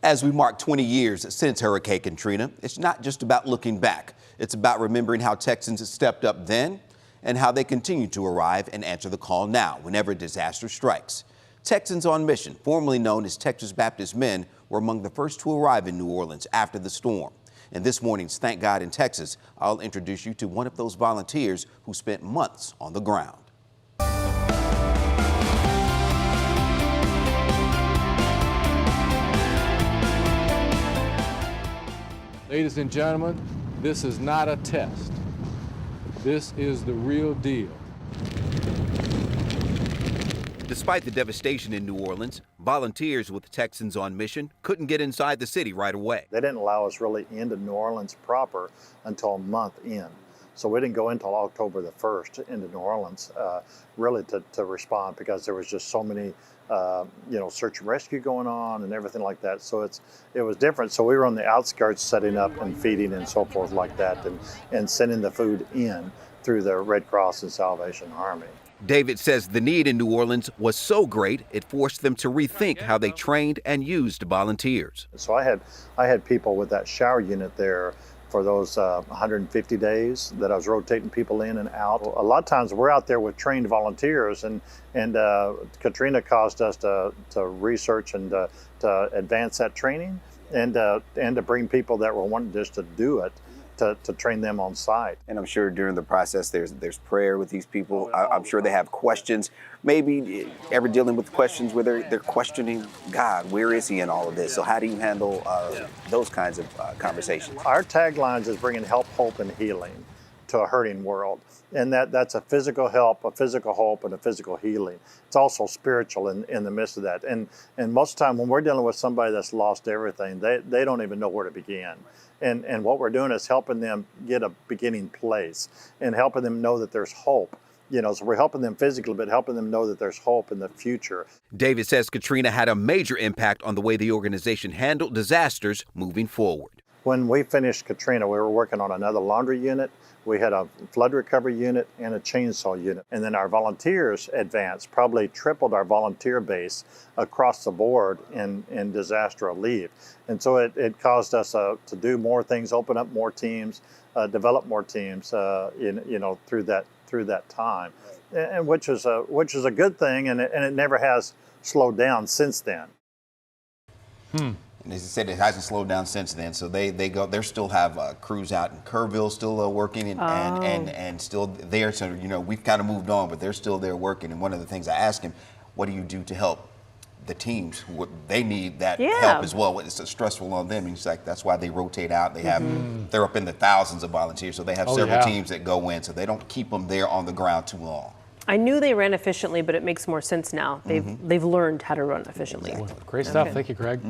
As we mark 20 years since Hurricane Katrina, it's not just about looking back. It's about remembering how Texans stepped up then and how they continue to arrive and answer the call now whenever disaster strikes. Texans on Mission, formerly known as Texas Baptist Men, were among the first to arrive in New Orleans after the storm. In this morning's Thank God in Texas, I'll introduce you to one of those volunteers who spent months on the ground. Ladies and gentlemen, this is not a test. This is the real deal. Despite the devastation in New Orleans, volunteers with Texans on Mission couldn't get inside the city right away. They didn't allow us really into New Orleans proper until a month in. So we didn't go until October the 1st into New Orleans really to respond, because there was just so many search and rescue going on and everything like that. So it was different. So we were on the outskirts setting up and feeding and so forth like that, and sending the food in through the Red Cross and Salvation Army. David says the need in New Orleans was so great it forced them to rethink how they trained and used volunteers. So I had people with that shower unit there for those 150 days that I was rotating people in and out. A lot of times we're out there with trained volunteers, and Katrina caused us to research and to advance that training, and to bring people that were wanting just to do it, to train them on site. And I'm sure during the process there's prayer with these people. I'm sure they have questions, maybe ever dealing with questions where they're questioning God. Where is he in all of this? So how do you handle those kinds of conversations? Our taglines is bringing help, hope, and healing to a hurting world. And that's a physical help, a physical hope, and a physical healing. It's also spiritual in the midst of that. And most of the time when we're dealing with somebody that's lost everything, they don't even know where to begin. And what we're doing is helping them get a beginning place and helping them know that there's hope. So we're helping them physically, but helping them know that there's hope in the future. David says Katrina had a major impact on the way the organization handled disasters moving forward. When we finished Katrina, we were working on another laundry unit. We had a flood recovery unit and a chainsaw unit. And then our volunteers advanced, probably tripled our volunteer base across the board in disaster relief. And so it caused us to do more things, open up more teams, develop more teams, through that time, and which is a good thing, and it never has slowed down since then. And as I said, it hasn't slowed down since then. So they still have crews out in Kerrville still working and still there. So we've kind of moved on, but they're still there working. And one of the things I asked him, what do you do to help the teams? They need that help as well. It's stressful on them. And he's like, that's why they rotate out. They have they're up in the thousands of volunteers, so they have several teams that go in, so they don't keep them there on the ground too long. I knew they ran efficiently, but it makes more sense now. They've learned how to run efficiently. Exactly. Great stuff. Thank you, Craig.